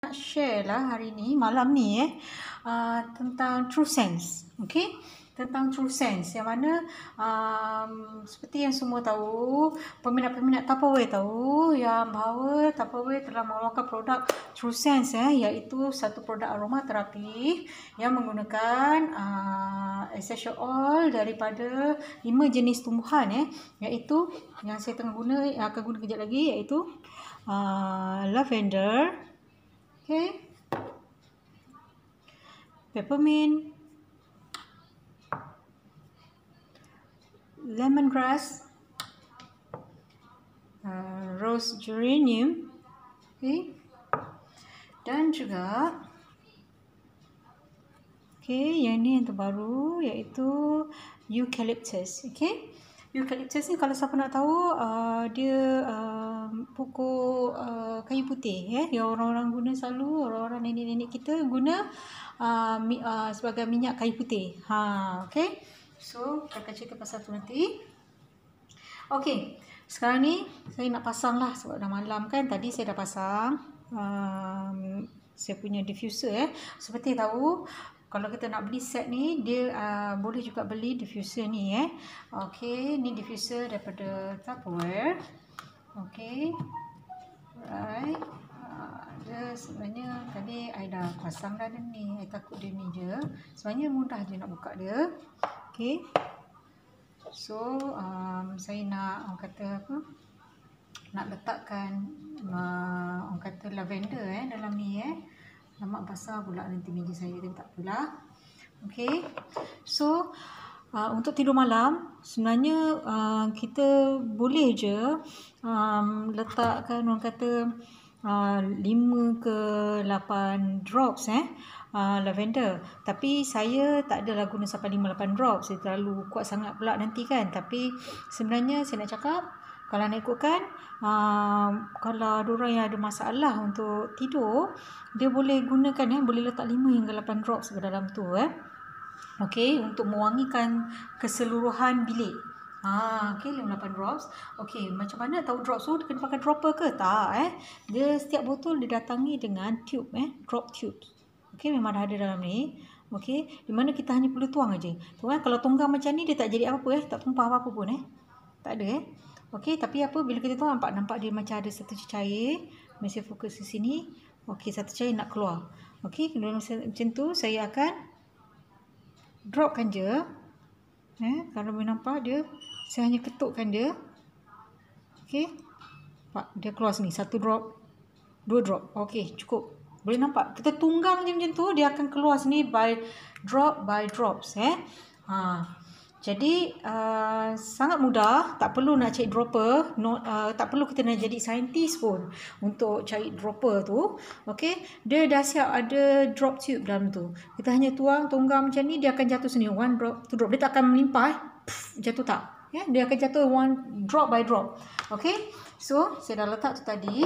nak share lah hari ni, malam ni tentang True Sense. Okay, tentang True Sense yang mana seperti yang semua tahu, peminat-peminat Tupperware tahu yang bahawa Tupperware telah mengeluarkan produk True Sense iaitu satu produk aromaterapi yang menggunakan essential oil daripada 5 jenis tumbuhan iaitu yang saya tengah guna, yang akan guna kejap lagi, iaitu lavender, okay, peppermint, lemongrass, rose geranium, okay, dan juga yang ni yang terbaru iaitu eucalyptus. Okay, eucalyptus ni kalau siapa nak tahu, dia pokok kayu putih yang orang-orang guna selalu, orang-orang nenek-nenek kita guna sebagai minyak kayu putih. Okay, so kita akan cerita pasal tu nanti. Okay, sekarang ni saya nak pasang lah sebab dah malam kan. Tadi saya dah pasang saya punya diffuser. Seperti tahu, kalau kita nak beli set ni, dia boleh juga beli diffuser ni Okay, ni diffuser daripada Tupperware. Okay, right. Dia sebenarnya tadi I dah pasang dah ni. I takut dia ni je. Sebenarnya mudah je nak buka dia. Okay, so saya nak, orang kata apa, nak letakkan orang kata lavender dalam ni Lemak basah pula nanti meja saya, tapi tak apalah. Okay, so untuk tidur malam sebenarnya kita boleh je letakkan, orang kata 5 ke 8 drops lavender. Tapi saya tak adalah guna sampai 5-8 drops, dia terlalu kuat sangat pula nanti kan. Tapi sebenarnya saya nak cakap, kalau nak ikutkan, kalau ada orang yang ada masalah untuk tidur, dia boleh gunakan boleh letak 5 hingga 8 drops ke dalam tu okay, untuk mewangikan keseluruhan bilik. Okay, 5-8 drops. Okay, macam mana tahu drops tu? Kena pakai dropper ke? Tak Dia setiap botol didatangi dengan tube drop tube. Okay, memang dah ada dalam ni. Okay, di mana kita hanya perlu tuang aja. Tuang, kalau tunggang macam ni dia tak jadi apa-apa tak tumpah apa-apa pun tak ada Okey, tapi apa, bila kita tuang nampak dia macam ada satu cair. Mesti fokus ke sini. Okey, satu cair nak keluar. Okey, kalau macam tu saya akan dropkan je. Kalau boleh nampak dia, saya hanya ketukkan dia. Okey. Nampak dia keluar sini, 1 drop, 2 drop. Okey, cukup. Boleh nampak? Kita tunggang je macam tu, dia akan keluar sini by drops Jadi sangat mudah, tak perlu nak cari dropper, tak perlu kita nak jadi saintis pun untuk cari dropper tu. Okey, dia dah siap ada drop tube dalam tu. Kita hanya tunggang macam ni, dia akan jatuh sini 1 drop, 2 drop. Dia tak akan melimpah jatuh tak. Dia akan jatuh 1 drop by drop. Okey, so saya dah letak tu tadi.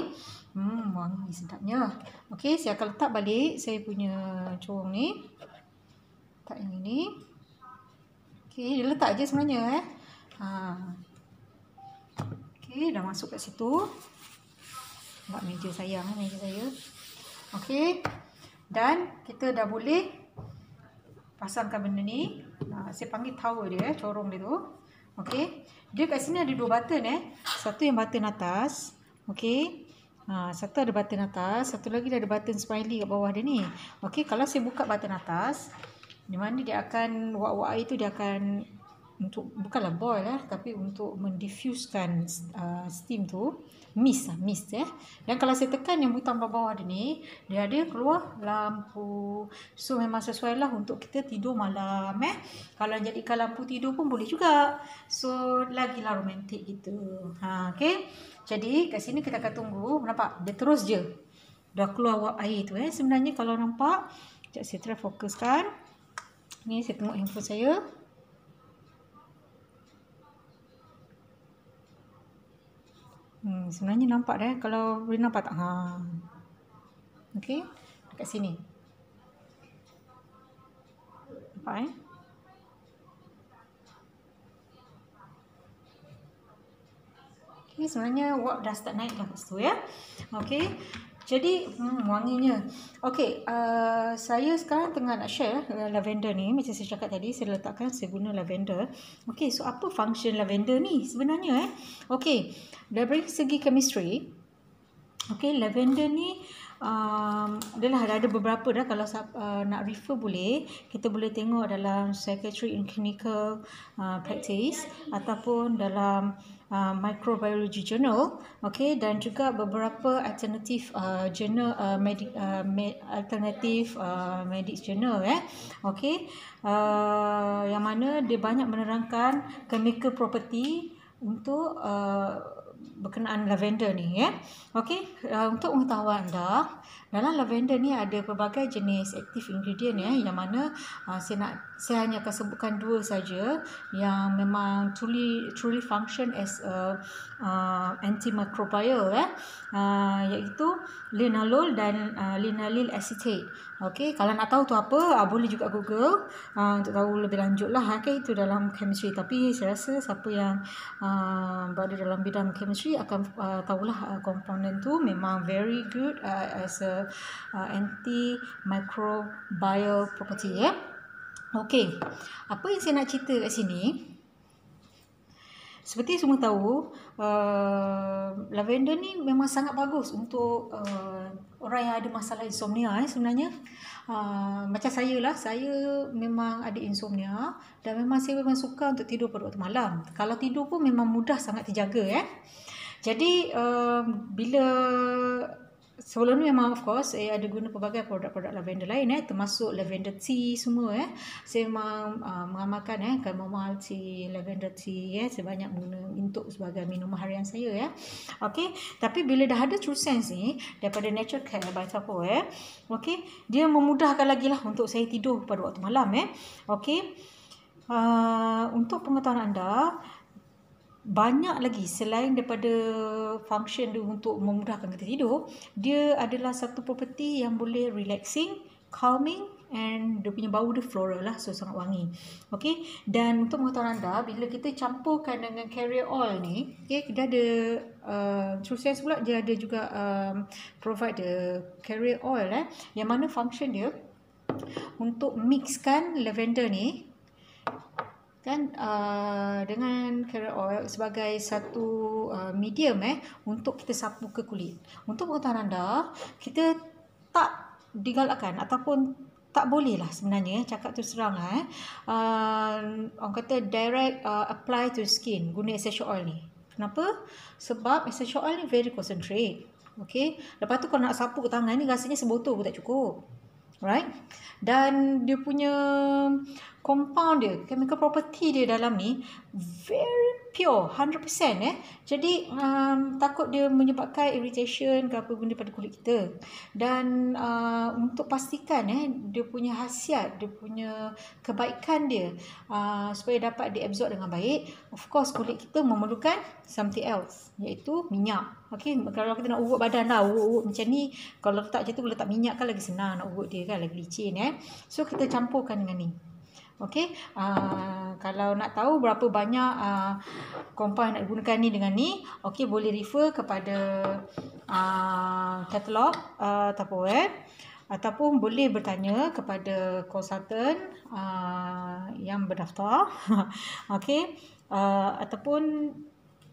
Wangi sedapnya. Okey, saya akan letak balik saya punya corong ni. Letak yang ini. Okay, dia letak je sebenarnya Okay, dah masuk kat situ. Nampak meja saya, meja saya. Okay, dan kita dah boleh pasangkan benda ni. Saya panggil tower dia, corong dia tu. Okay, dia kat sini ada 2 button Satu yang button atas. Okay, satu ada button atas, satu lagi ada button smiley kat bawah dia ni. Okay, kalau saya buka button atas, di mana dia akan, wak-wak air tu dia akan, untuk bukanlah boil tapi untuk mendifuskan steam tu, mist dan kalau saya tekan yang butang bawah dia ni, dia ada keluar lampu. So memang sesuai lah untuk kita tidur malam Kalau jadikan lampu tidur pun boleh juga. So lagilah romantik gitu. Okay, jadi kat sini kita akan tunggu. Nampak? Dia terus je dah keluar wak air tu sebenarnya kalau nampak. Sekejap saya try fokuskan. Ni saya tengok handphone saya. Sebenarnya nampak dah. Kalau boleh nampak tak? Okey. Dekat sini. Nampak Okey, sebenarnya wap dah start naik dah kat situ Okey. Jadi wanginya. Okey, saya sekarang tengah nak share lavender ni. Macam saya cakap tadi, saya letakkan saya guna lavender. Okey, so apa function lavender ni sebenarnya? Okey, dari segi chemistry, okey, lavender ni adalah ada beberapa dah. Kalau nak refer boleh, kita boleh tengok dalam Psychiatry and Clinical Practice ataupun dalam Microbiology Journal, okay, dan juga beberapa alternatif journal, alternatif medics journal, okay, yang mana dia banyak menerangkan chemical property untuk berkenaan lavender ni, okay. Untuk pengetahuan anda, dalam lavender ni ada pelbagai jenis active ingredient, yang mana saya hanya akan sebutkan 2 saja yang memang truly function as a antimicrobial, iaitu linalool dan linallyl acetate. Okey, kalau nak tahu tu apa, boleh juga Google untuk tahu lebih lanjut lah. Okay, itu dalam chemistry. Tapi saya rasa siapa yang berada dalam bidang chemistry akan tahulah komponen tu memang very good as a antimicrobial property. Okey, apa yang saya nak cerita kat sini, seperti semua tahu, lavender ni memang sangat bagus untuk orang yang ada masalah insomnia sebenarnya. Macam saya lah, saya memang ada insomnia dan saya memang suka untuk tidur pada waktu malam. Kalau tidur pun memang mudah sangat terjaga. Jadi bila sebelum ni memang of course saya ada guna pelbagai produk-produk lavender lain, termasuk lavender tea semua. Saya memang mengamalkan chamomile tea, lavender tea, saya banyak guna untuk sebagai minuman harian saya. Okey, tapi bila dah ada True Sense ni daripada Nature Care by Tapo, okey, dia memudahkan lagi lah untuk saya tidur pada waktu malam. Okey, untuk pengetahuan anda, banyak lagi selain daripada function dia untuk memudahkan kita tidur, dia adalah satu property yang boleh relaxing, calming, and dia punya bau dia floral lah, so sangat wangi. Okey, dan untuk pengetahuan anda, bila kita campurkan dengan carrier oil ni, dia ada True Sense pula, dia ada juga provide the carrier oil, yang mana function dia untuk mixkan lavender ni kan dengan carrier oil sebagai satu medium untuk kita sapu ke kulit. Untuk pengetahuan anda, kita tak digalakkan ataupun tak boleh lah sebenarnya, cakap terus terang lah, orang kata direct apply to skin guna essential oil ni. Kenapa? Sebab essential oil ni very concentrate. Okay, lepas tu kalau nak sapu ke tangan ni rasanya sebotol pun tak cukup. Right? Dan dia punya compound dia, chemical property dia dalam ni very pure, 100%. Jadi takut dia menyebabkan irritation ke apa benda pada kulit kita. Dan untuk pastikan dia punya khasiat, dia punya kebaikan dia, supaya dapat diabsorb dengan baik, of course kulit kita memerlukan something else, iaitu minyak. Okey, kalau kita nak urut badan lah, urut macam ni, kalau letak macam tu, letak minyak kan lagi senang nak urut dia kan, lagi licin. So kita campurkan dengan ni. Okey, kalau nak tahu berapa banyak compound nak gunakan ni dengan ni, okey, boleh refer kepada katalog Tupperware, ataupun boleh bertanya kepada konsultan yang berdaftar. Okey, ataupun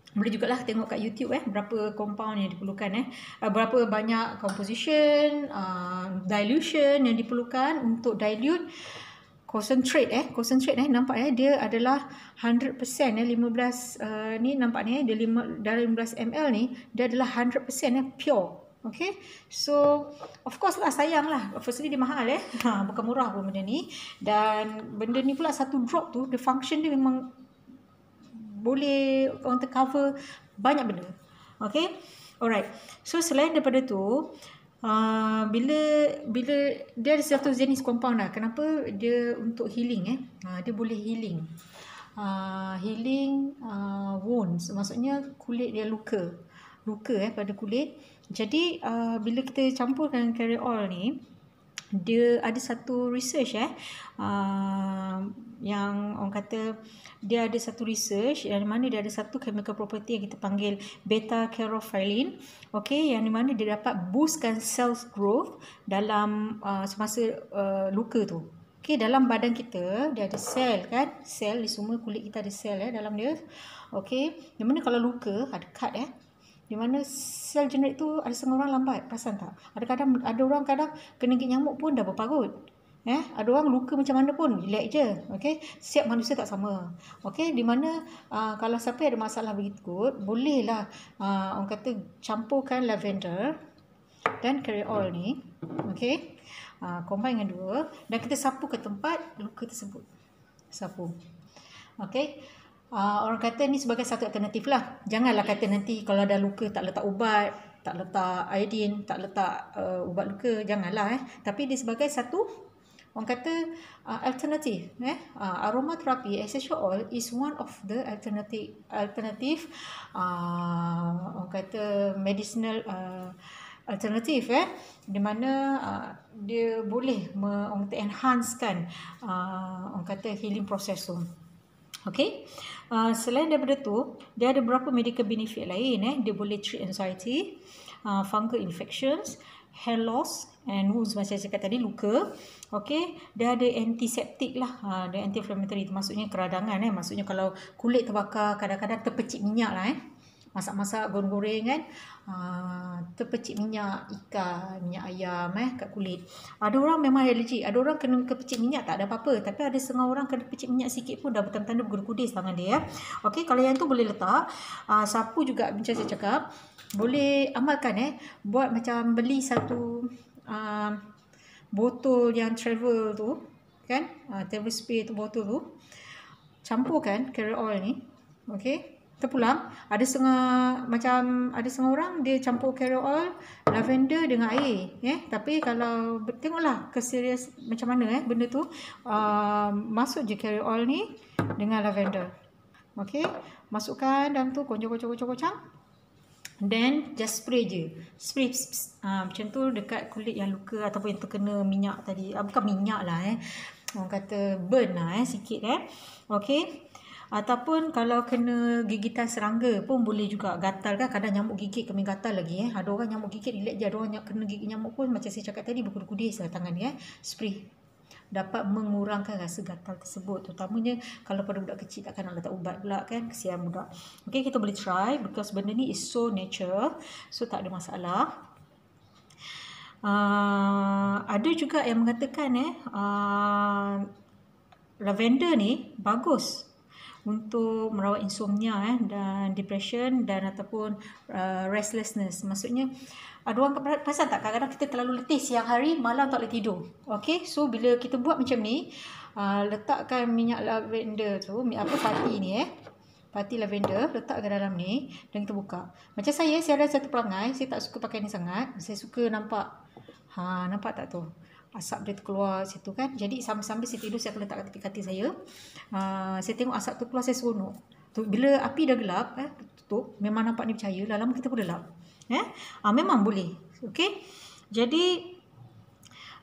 boleh jugalah tengok kat YouTube berapa compound yang diperlukan, berapa banyak composition, dilution yang diperlukan untuk dilute concentrate nampak dia adalah 100%, 15 ni nampak ni dia dalam 15 ml ni dia adalah 100% pure. Okay, so of course lah sayang lah, firstly dia mahal bukan murah pun benda ni, dan benda ni pula satu drop tu, the function dia memang boleh untuk cover banyak benda. Okay, alright. So selain daripada tu, bila dia ada satu jenis compound lah. Kenapa dia untuk healing? Dia boleh healing wounds, maksudnya kulit dia luka pada kulit. Jadi bila kita campur dengan carrier oil ni, dia ada satu research yang orang kata dia ada satu research yang mana dia ada satu chemical property yang kita panggil beta carophylline, okey, yang di mana dia dapat boostkan cells growth dalam semasa luka tu. Okey, dalam badan kita dia ada sel kan, sel di semua kulit kita ada sel dalam dia. Okey, di mana kalau luka ada cut di mana sel generate tu ada setengah orang lambat, perasan tak? Ada orang kadang kena gigit nyamuk pun dah berparut. Ada orang luka macam mana pun relax je. Okey, setiap manusia tak sama. Okey, di mana kalau siapa ada masalah begitu, bolehlah orang kata campurkan lavender dan carry oil ni. Okey. Combine dengan dua dan kita sapu ke tempat luka tersebut. Sapu. Okey. Orang kata ni sebagai satu alternatif lah. Janganlah kata nanti kalau ada luka tak letak ubat, tak letak iodine, tak letak ubat luka. Janganlah. Tapi dia sebagai satu orang kata alternatif. Aromatherapy essential oil is one of the alternative orang kata medicinal alternatif di mana dia boleh enhancekan orang kata healing process tu. Okey. Selain daripada tu, dia ada beberapa medical benefit lain dia boleh treat anxiety, fungal infections, hair loss and wounds macam saya cakap tadi, luka. Okey, dia ada antiseptik lah, dia anti-inflammatory, maksudnya keradangan maksudnya kalau kulit terbakar kadang-kadang terpercik minyak lah masak-masak, goreng-goreng kan, terpercik minyak ikan, minyak ayam kat kulit. Ada orang memang alergi, ada orang kena kepercik minyak tak ada apa-apa, tapi ada setengah orang kena percik minyak sikit pun dah bertanda-tanda berkudis tangan dia. Okey, kalau yang tu boleh letak, sapu juga macam saya cakap, boleh amalkan buat macam beli satu botol yang travel tu kan, travel spray tu, botol tu campurkan carry oil ni. Okey, terpulang, ada setengah orang dia campur carry oil, lavender dengan air tapi kalau tengoklah keserius macam mana benda tu, masuk je carry oil ni dengan lavender. Okey, masukkan dalam tu, kocang, then just spray je, spray macam tu dekat kulit yang luka ataupun yang terkena minyak tadi, bukan minyak lah orang kata burn lah sikit okey. Ataupun kalau kena gigitan serangga pun boleh juga, gatal kan, kadang nyamuk gigit kami gatal lagi ada orang nyamuk gigit relax je, ada orang kena gigit nyamuk pun macam saya cakap tadi berkudis lah tangan dia spray dapat mengurangkan rasa gatal tersebut, terutamanya kalau pada budak kecil takkan nak letak ubat pula kan, kesian budak. Okey, kita boleh try because benda ni is so natural, so tak ada masalah. Ada juga yang mengatakan lavender ni bagus untuk merawat insomnia dan depression dan ataupun restlessness. Maksudnya ada orang perasan tak, kadang-kadang kita terlalu letih siang hari, malam tak boleh tidur. Okey, so bila kita buat macam ni, letakkan minyak lavender tu, pati ni pati lavender, letak ke dalam ni dan kita buka. Macam saya ada satu perangai, saya tak suka pakai ni sangat. Saya suka nampak nampak tak tu, asap dia keluar situ kan. Jadi sambil saya tidur, saya akan letak kat tepi katil saya. Saya tengok asap tu keluar, saya seronok. Bila api dah gelap, tutup, memang nampak ni bercahaya, lama kita pun gelap. Memang boleh. Okey. Jadi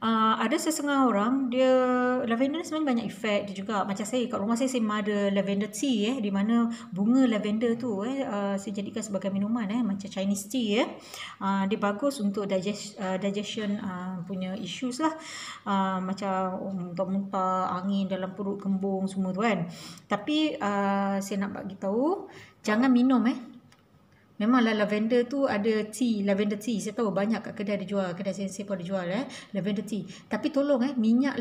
ada setengah orang dia lavender ni sebenarnya banyak efek dia juga. Macam saya kat rumah saya memang ada lavender tea di mana bunga lavender tu saya jadikan sebagai minuman macam Chinese tea dia bagus untuk digestion punya issues lah, macam muntah-muntah, angin dalam perut, kembung semua tu kan. Tapi saya nak bagi tahu jangan minum Memanglah lavender tu ada tea, lavender tea. Saya tahu banyak kat kedai ada jual, kedai saya pun ada jual lavender tea. Tapi tolong minyak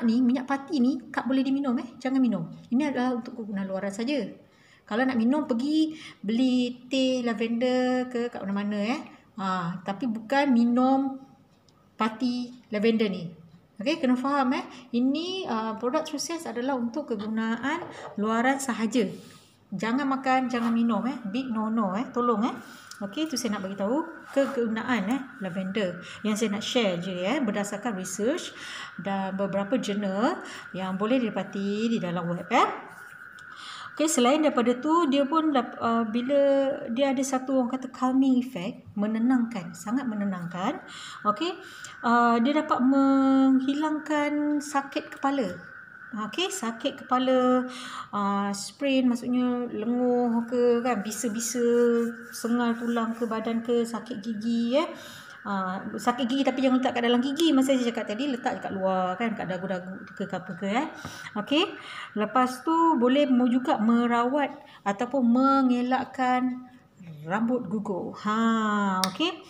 ni, minyak pati ni tak boleh diminum jangan minum. Ini adalah untuk kegunaan luaran saja. Kalau nak minum pergi beli teh lavender ke kat mana-mana tapi bukan minum pati lavender ni. Okey, kena faham ini produk Trusense adalah untuk kegunaan luaran sahaja. Jangan makan, jangan minum big no tolong Okey, itu saya nak bagi tahu kegunaan lavender yang saya nak share je berdasarkan research dan beberapa jurnal yang boleh didapati di dalam web Okay, selain daripada tu, dia pun bila dia ada satu orang kata calming effect, menenangkan, sangat menenangkan. Okay, dia dapat menghilangkan sakit kepala. Okay, sakit kepala, sprain maksudnya lenguh ke kan, bisa-bisa sengal tulang ke badan ke, sakit gigi sakit gigi tapi jangan letak kat dalam gigi. Masa saya cakap tadi, letak kat luar kan, kat dagu-dagu ke apa ke Okey. Lepas tu boleh juga merawat ataupun mengelakkan rambut gugur. Okey.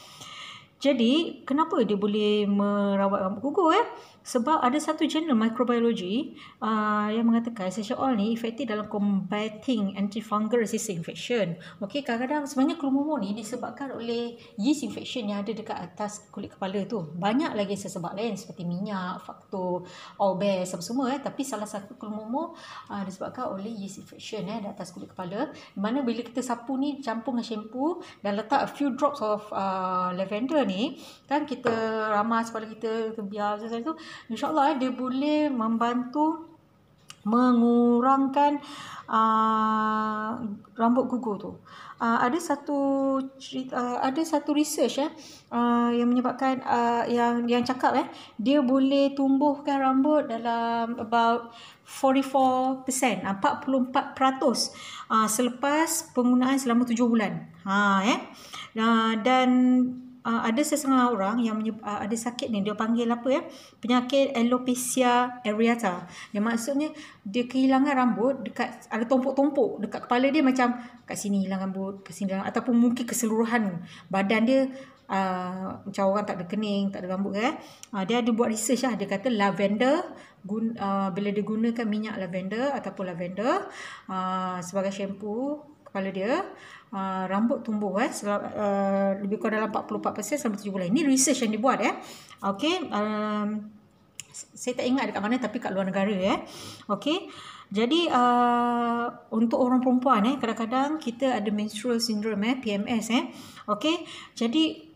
Jadi, kenapa dia boleh merawat rambut gugur Sebab ada satu jurnal microbiology yang mengatakan essential oil ni efektif dalam combating antifungal resistant infection. Okey, kadang-kadang sebenarnya kelumomo ni disebabkan oleh yeast infection yang ada dekat atas kulit kepala tu. Banyak lagi sebab lain seperti minyak, faktor obes apa semua tapi salah satu kelumomo disebabkan oleh yeast infection di atas kulit kepala. Di mana bila kita sapu ni campur dengan shampoo dan letak a few drops of lavender ni kan, kita ramas kepala kita biar macam tu, InsyaAllah dia boleh membantu mengurangkan rambut gugur tu. Ada satu research yang menyebabkan yang cakap dia boleh tumbuhkan rambut dalam about 44%, 44% selepas penggunaan selama 7 bulan. Dan ada sesetengah orang yang ada sakit ni, dia panggil apa penyakit alopecia areata. Yang maksudnya dia kehilangan rambut dekat, ada tumpuk-tumpuk dekat kepala dia, macam kat sini hilang rambut, kat sini hilang, ataupun mungkin keseluruhan badan dia macam orang tak ada kening, tak ada rambut dia ada buat research dia kata lavender bila dia gunakan minyak lavender ataupun lavender sebagai shampoo kepala dia, rambut tumbuh lebih kurang dalam 44% selama 7 bulan. Ini research yang dibuat Okey, saya tak ingat dekat mana tapi kat luar negara Okey. Jadi untuk orang perempuan kadang-kadang kita ada menstrual syndrome PMS Okey. Jadi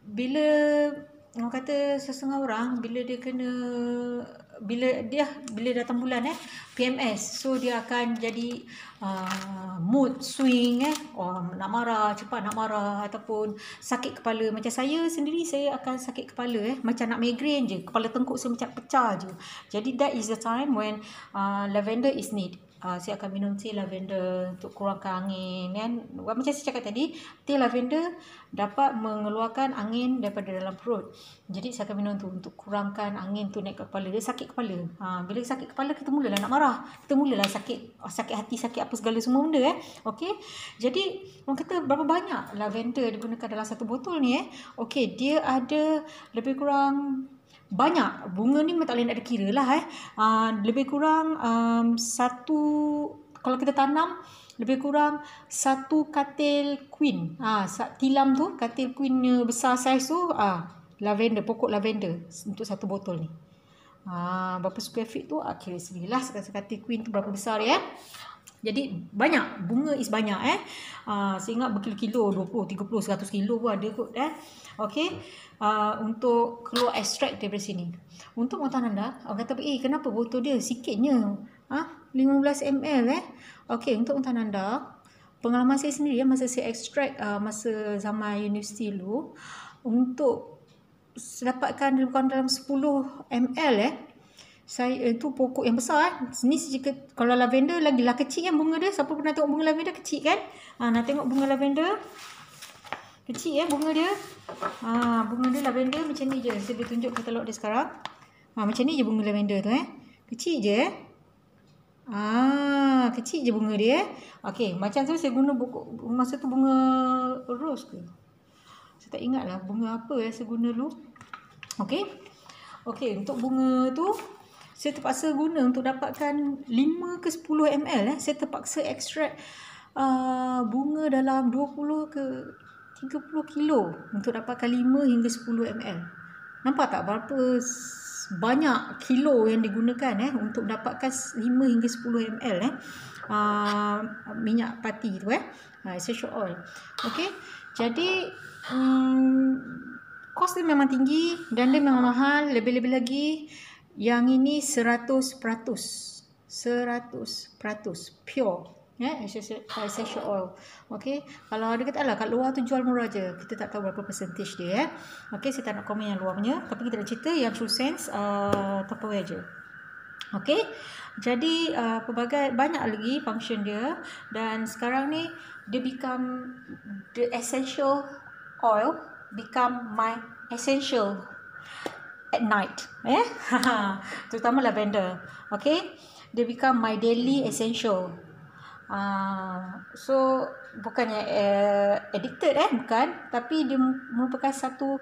bila orang kata sesetengah orang bila datang bulan PMS, so dia akan jadi mood swing nak marah, cepat nak marah, ataupun sakit kepala. Macam saya sendiri, saya akan sakit kepala macam nak migraine je, kepala tengkuk saya macam pecah je. Jadi that is the time when lavender is need. Saya akan minum teh lavender untuk kurangkan angin macam saya cakap tadi, teh lavender dapat mengeluarkan angin daripada dalam perut. Jadi saya akan minum tu untuk kurangkan angin tu naik ke kepala. Dia sakit kepala. Bila sakit kepala, kita mulalah nak marah, kita mulalah sakit hati, sakit apa segala semua benda Okey. Jadi orang kata berapa banyak lavender digunakan dalam satu botol ni Okey, dia ada lebih kurang banyak. Bunga ni memang tak boleh nak dikira lah lebih kurang satu, kalau kita tanam lebih kurang satu katil queen. Tilam tu, katil queen besar saiz tu, lavender, pokok lavender untuk satu botol ni. Berapa square feet tu kira sendirilah sekatil queen tu berapa besar dia Jadi banyak, bunga is banyak saya ingat berkilo-kilo, 20, 30, 100 kilo pun ada kot Okey. Untuk keluar ekstrak daripada sini. Untuk montan anda, orang kata kenapa botol dia sikitnya 15 ml Okey, untuk montan anda, pengalaman saya sendiri masa saya ekstrak masa zaman universiti dulu, untuk dapatkan dalam 10 ml saya itu pokok yang besar Ni kalau lavender lagi lah kecil bunga dia. Siapa pernah tengok bunga lavender kecil kan? Nak tengok bunga lavender kecil bunga dia. Bunga dia lavender macam ni je. Saya boleh tunjuk katalog dia sekarang. Macam ni je bunga lavender tu kecil je kecil je bunga dia Okey, macam tu saya guna masa tu bunga rose ke? Saya tak ingat lah bunga apa saya guna dulu. Okey, untuk bunga tu saya terpaksa guna untuk dapatkan 5 ke 10 ml saya terpaksa ekstrak bunga dalam 20 ke 30 kilo untuk dapatkan 5 hingga 10 ml. Nampak tak berapa banyak kilo yang digunakan untuk dapatkan 5 hingga 10 ml minyak pati tu essential oil. Okey. Jadi kos dia memang tinggi dan dia memang mahal. Lebih-lebih lagi yang ini 100%. 100% pure. Essential oil. Okey, kalau dia kata lah kat luar tu jual murah je, kita tak tahu berapa percentage dia. Okey, saya tak nak komen yang luar punya, tapi kita nak cerita yang True Sense Tupperware je. Okey, jadi pelbagai banyak lagi function dia, dan sekarang ni dia become the essential oil, become my essential at night, terutama lavender. Okay, dia become my daily essential. So bukannya addicted bukan, tapi dia merupakan satu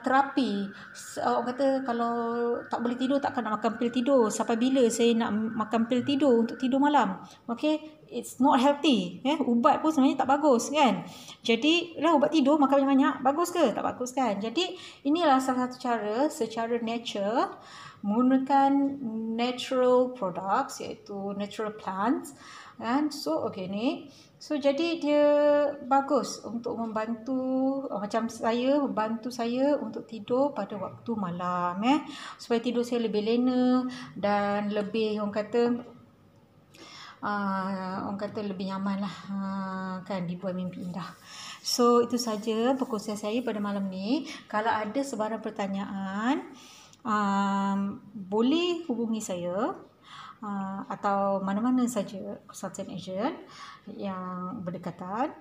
terapi. Orang kata kalau tak boleh tidur, takkan nak makan pil tidur. Sampai bila saya nak makan pil tidur untuk tidur malam? Okay, it's not healthy. Ubat pun sebenarnya tak bagus kan. Jadi lah ubat tidur makan banyak-banyak, bagus ke? Tak bagus kan. Jadi inilah salah satu cara secara nature menggunakan natural products, iaitu natural plants kan, so organic. So jadi dia bagus untuk membantu, macam saya, membantu saya untuk tidur pada waktu malam, supaya tidur saya lebih lena dan lebih orang kata lebih nyaman lah, kan, dibuat mimpi indah. So itu saja perkongsian saya pada malam ni. Kalau ada sebarang pertanyaan, boleh hubungi saya, atau mana-mana saja consultant agent yang berdekatan.